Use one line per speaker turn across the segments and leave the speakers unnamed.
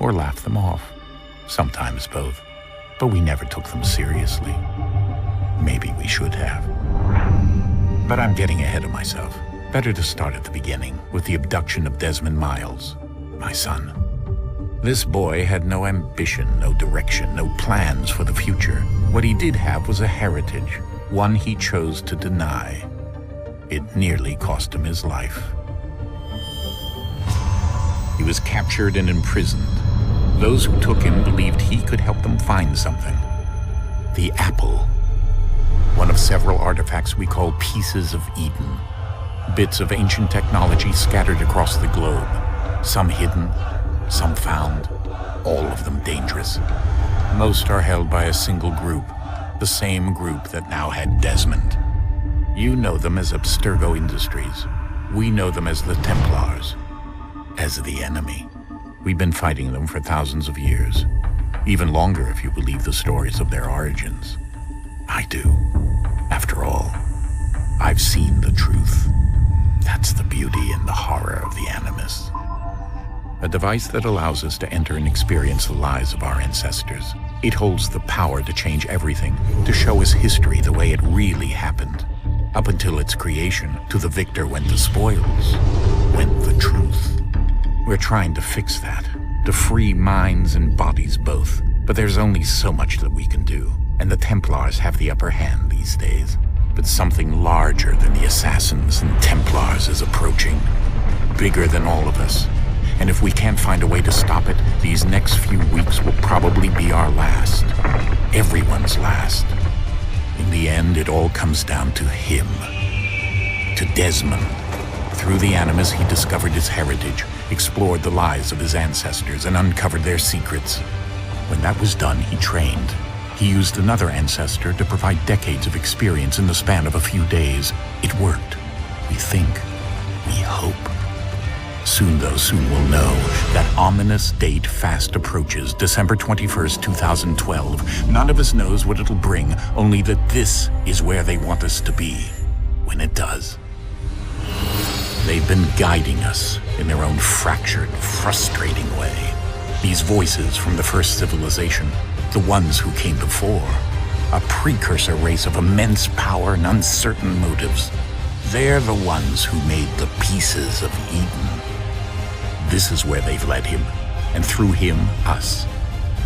or laughed them off. Sometimes both. But we never took them seriously. Maybe we should have. But I'm getting ahead of myself. Better to start at the beginning, with the abduction of Desmond Miles, my son. This boy had no ambition, no direction, no plans for the future. What he did have was a heritage, one he chose to deny. It nearly cost him his life. He was captured and imprisoned. Those who took him believed he could help them find something. The apple. One of several artifacts we call pieces of Eden. Bits of ancient technology scattered across the globe. Some hidden, some found, all of them dangerous. Most are held by a single group, the same group that now had Desmond. You know them as Abstergo Industries. We know them as the Templars, as the enemy. We've been fighting them for thousands of years, even longer if you believe the stories of their origins. I do. After all, I've seen the truth. That's the beauty and the horror of the Animus. A device that allows us to enter and experience the lives of our ancestors. It holds the power to change everything, to show us history the way it really happened. Up until its creation, to the victor went the spoils, went the truth. We're trying to fix that, to free minds and bodies both. But there's only so much that we can do, and the Templars have the upper hand these days. But something larger than the Assassins and Templars is approaching, bigger than all of us. And if we can't find a way to stop it, these next few weeks will probably be our last. Everyone's last. In the end, it all comes down to him. To Desmond. Through the Animus, he discovered his heritage, explored the lives of his ancestors, and uncovered their secrets. When that was done, he trained. He used another ancestor to provide decades of experience in the span of a few days. It worked. We think. We hope. Soon we'll know. That ominous date fast approaches, December 21st, 2012. None of us knows what it'll bring, only that this is where they want us to be, when it does. They've been guiding us in their own fractured, frustrating way. These voices from the first civilization, the ones who came before, a precursor race of immense power and uncertain motives. They're the ones who made the pieces of Eden. This is where they've led him, and through him, us.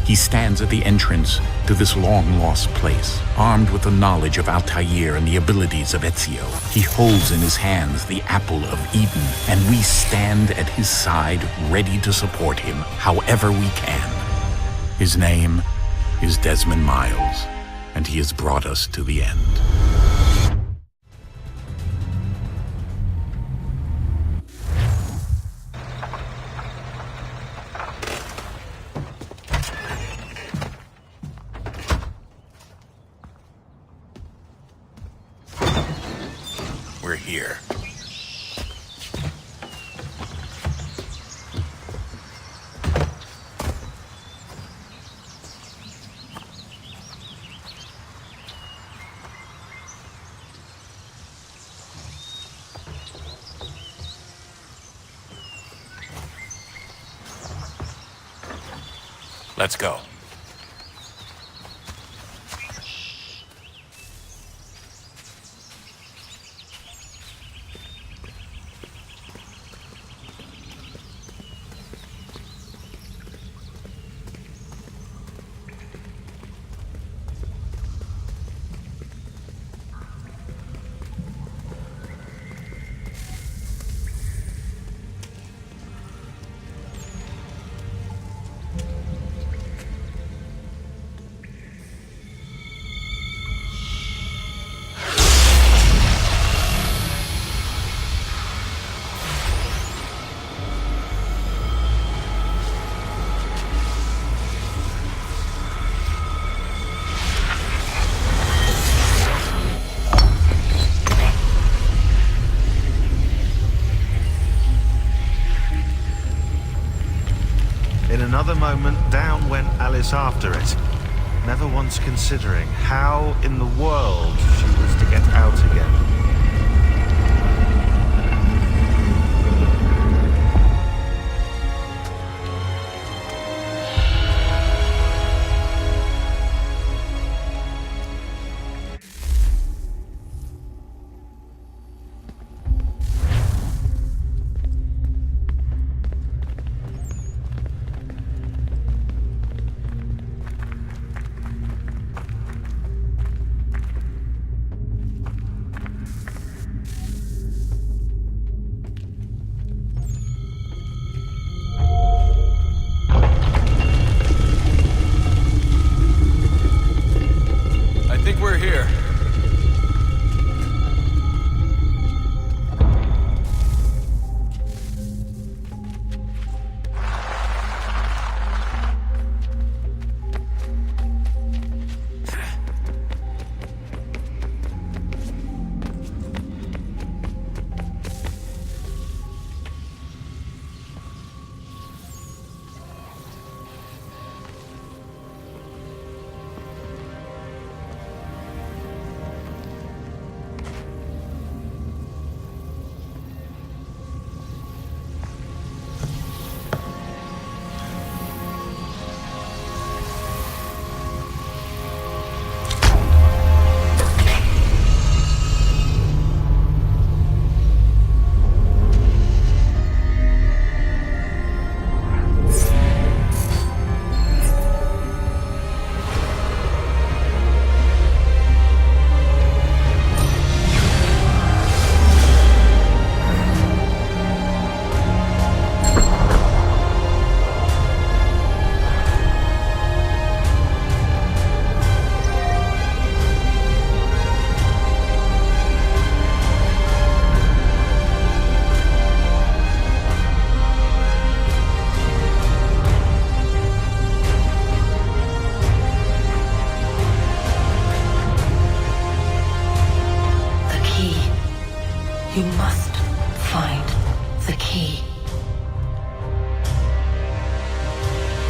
He stands at the entrance to this long-lost place, armed with the knowledge of Altair and the abilities of Ezio. He holds in his hands the apple of Eden, and we stand at his side, ready to support him however we can. His name is Desmond Miles, and he has brought us to the end. We're here. Let's go.
In another moment, down went Alice after it, never once considering how in the world she was to get out again.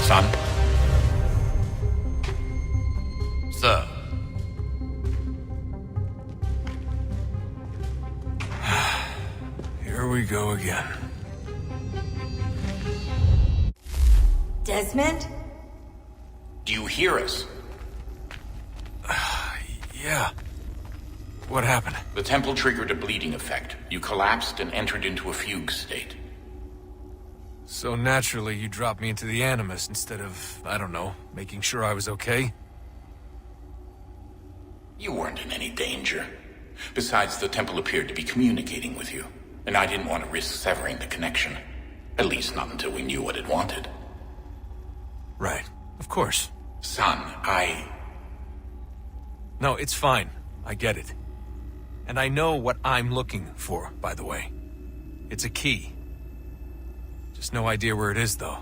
Son?
Sir.
Here we go again.
Desmond?
Do you hear us?
Yeah. What happened?
The temple triggered a bleeding effect. You collapsed and entered into a fugue state.
So naturally, you dropped me into the Animus instead of, I don't know, making sure I was okay?
You weren't in any danger. Besides, the temple appeared to be communicating with you, and I didn't want to risk severing the connection. At least not until we knew what it wanted.
Right. Of course.
Son,
No, it's fine. I get it. And I know what I'm looking for, by the way. It's a key. Just no idea where it is, though.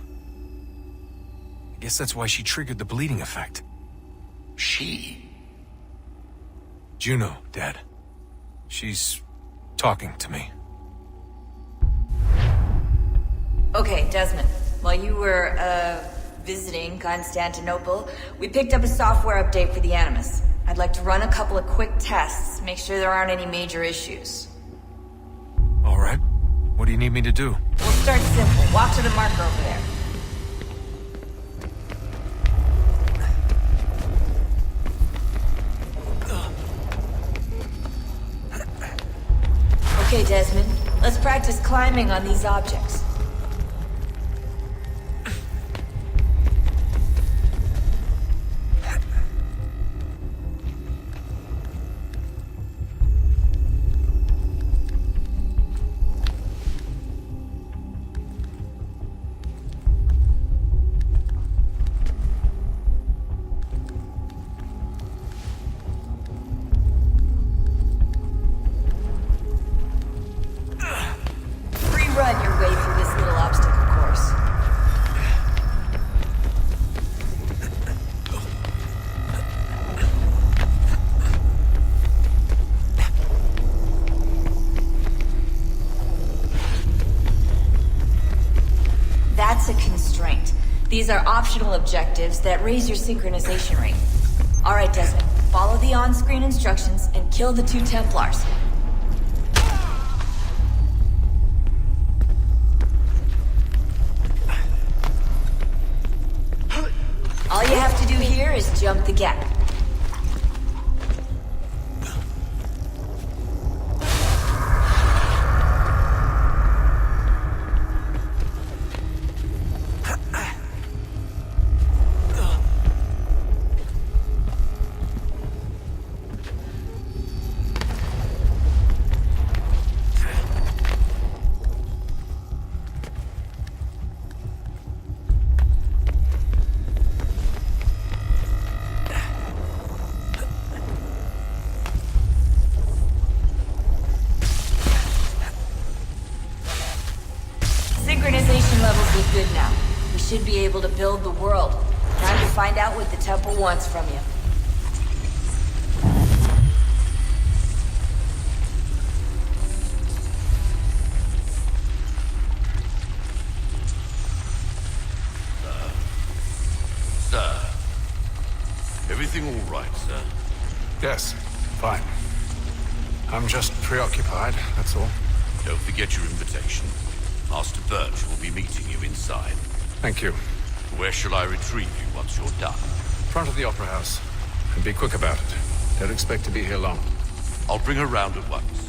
I guess that's why she triggered the bleeding effect.
She?
Juno, Dad. She's talking to me.
Okay, Desmond. While you were, visiting Constantinople, we picked up a software update for the Animus. I'd like to run a couple of quick tests, make sure there aren't any major issues.
All right. What do you need me to do?
We'll start simple. Walk to the marker over there. Okay, Desmond. Let's practice climbing on these objects. Run your way through this little obstacle course. That's a constraint. These are optional objectives that raise your synchronization rate. All right, Desmond. Follow the on-screen instructions and kill the 2 Templars. All you have to do here is jump the gap. Synchronization levels look good now. We should be able to build the world. Time to find out what the temple wants from you.
Sir. Everything all right, sir?
Yes, fine. I'm just preoccupied, that's all.
Don't forget your invitation. Master Birch will be meeting you inside.
Thank you.
Where shall I retrieve you once you're done?
Front of the Opera House. And be quick about it. Don't expect to be here long.
I'll bring her round at once.